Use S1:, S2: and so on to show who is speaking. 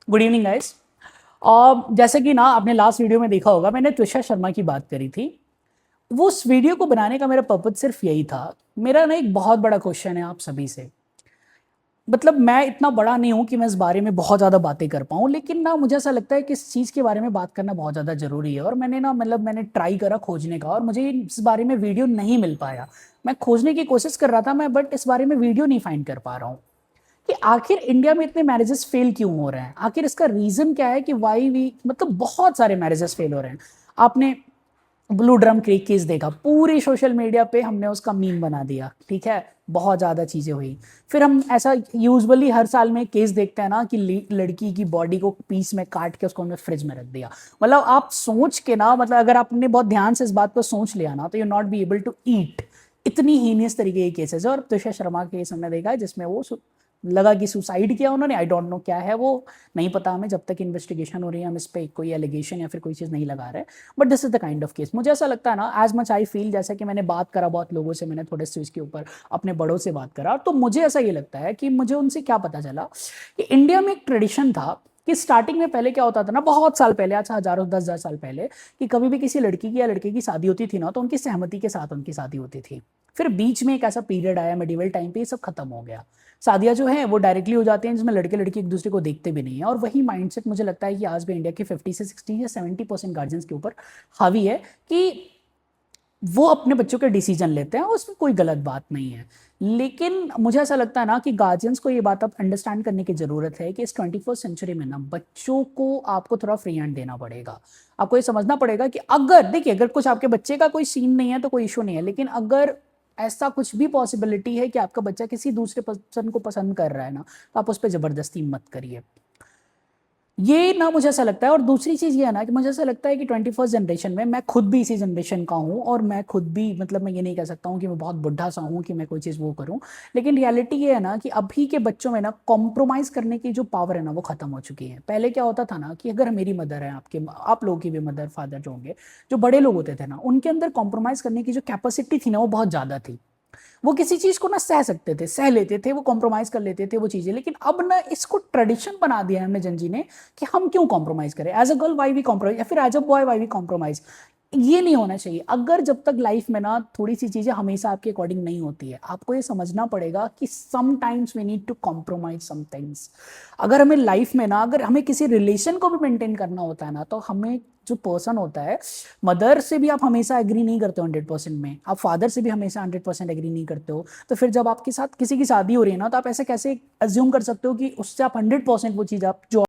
S1: Good evening guys. और जैसे कि ना आपने लास्ट वीडियो में देखा होगा, मैंने त्विषा शर्मा की बात करी थी। वो उस वीडियो को बनाने का मेरा पर्पज सिर्फ यही था। मेरा ना एक बहुत बड़ा क्वेश्चन है आप सभी से। मतलब मैं इतना बड़ा नहीं हूं कि मैं इस बारे में बहुत ज़्यादा बातें कर पाऊं, लेकिन ना मुझे ऐसा लगता है कि इस चीज़ के बारे में बात करना बहुत ज़्यादा ज़रूरी है। और मैंने ट्राई करा खोजने का, और मुझे इस बारे में वीडियो नहीं मिल पाया। मैं खोजने की कोशिश कर रहा था मैं, बट इस बारे में वीडियो नहीं फाइंड कर पा रहा हूँ कि आखिर इंडिया में इतने मैरिजेस फेल क्यों हो रहे हैं। आखिर इसका रीजन क्या है कि वाई वी मतलब बहुत सारे मैरिजेस फेल हो रहे हैं। आपने ब्लू ड्रम क्रीक केस देखा, पूरी सोशल मीडिया पे हमने उसका मीम बना दिया, ठीक है। बहुत ज़्यादा चीज़ें हुई। फिर हम ऐसा यूजुअली हर साल में केस देखते हैं ना कि लड़की की बॉडी को पीस में काट के उसको हमने फ्रिज में रख दिया। मतलब आप सोच के ना, मतलब अगर आपने बहुत ध्यान से इस बात को सोच लिया ना, तो you not be able to eat. इतनी हीनियस तरीके के केसेस है। और तुषार शर्मा के केस हमने देखा है जिसमें वो लगा कि सुसाइड किया उन्होंने। आई डोंट नो क्या है वो, नहीं पता हमें। जब तक इन्वेस्टिगेशन हो रही है हम इस पर कोई एलिगेशन या फिर कोई चीज़ नहीं लगा रहे। But this is the kind of case. मुझे ऐसा लगता है ना, एज मच आई फील, जैसा कि मैंने बात करा बहुत लोगों से, मैंने थोड़े से इसके ऊपर अपने बड़ों से बात करा, तो मुझे ऐसा ये लगता है कि मुझे उनसे क्या पता चला कि इंडिया में एक ट्रेडिशन था कि स्टार्टिंग में पहले क्या होता था ना, बहुत साल पहले, अच्छा हजारों 10,000 साल पहले, कि कभी भी किसी लड़की की या लड़के की शादी होती थी ना, तो उनकी सहमति के साथ उनकी शादी होती थी। फिर बीच में एक ऐसा पीरियड आया मेडिवल टाइम पे, ये सब खत्म हो गया। शादियां जो है वो डायरेक्टली हो जाती हैं, जिसमें लड़के लड़की एक दूसरे को देखते भी नहीं है। और वही माइंडसेट मुझे लगता है कि आज भी इंडिया के 50 से 60 या 70% गार्जियंस के ऊपर हावी है कि वो अपने बच्चों के डिसीजन लेते हैं, उसमें कोई गलत बात नहीं है। लेकिन मुझे ऐसा लगता है ना कि गार्जियंस को ये बात अब अंडरस्टैंड करने की जरूरत है कि इस 21st सेंचुरी में ना बच्चों को आपको थोड़ा फ्री हैंड देना पड़ेगा। आपको ये समझना पड़ेगा कि अगर देखिए, अगर कुछ आपके बच्चे का कोई सीन नहीं है तो कोई इशू नहीं है, लेकिन अगर ऐसा कुछ भी पॉसिबिलिटी है कि आपका बच्चा किसी दूसरे पर्सन को पसंद कर रहा है ना, तो आप उस पर जबरदस्ती मत करिए। ये ना मुझे ऐसा लगता है। और दूसरी चीज़ ये है ना कि मुझे ऐसा लगता है कि 21st जनरेशन में, मैं खुद भी इसी जनरेशन का हूँ, और मैं खुद भी, मतलब मैं ये नहीं कह सकता हूँ कि मैं बहुत बुढ़ा सा हूँ कि मैं कोई चीज़ वो करूँ। लेकिन रियलिटी ये है ना कि अभी के बच्चों में ना कॉम्प्रोमाइज़ करने की जो पावर है ना वो ख़त्म हो चुकी है। पहले क्या होता था ना कि अगर मेरी मदर है, आपके आप लोगों की भी मदर फादर जो होंगे, जो बड़े लोग होते थे ना, उनके अंदर कॉम्प्रोमाइज़ करने की जो कैपेसिटी थी ना वो बहुत ज़्यादा थी। वो किसी चीज को ना सह सकते थे, सह लेते थे, वो कॉम्प्रोमाइज कर लेते थे वो चीजें। लेकिन अब ना इसको ट्रेडिशन बना दिया है हमने जनजी ने कि हम क्यों कॉम्प्रोमाइज करें। As a girl why we compromise, या फिर as a boy why we compromise. ये नहीं होना चाहिए। अगर जब तक लाइफ में ना थोड़ी सी चीजें हमेशा आपके अकॉर्डिंग नहीं होती है, आपको ये समझना पड़ेगा कि sometimes we need to compromise some things. अगर हमें लाइफ में ना, अगर हमें किसी रिलेशन को भी मेंटेन करना होता है ना, तो हमें जो पर्सन होता है, मदर से भी आप हमेशा एग्री नहीं करते हो 100% में, आप फादर से भी हमेशा 100% एग्री नहीं करते हो। तो फिर जब आपके साथ किसी की शादी हो रही है ना, तो आप ऐसे कैसे अज्यूम कर सकते हो कि उससे आप 100% वो चीज़ आप जो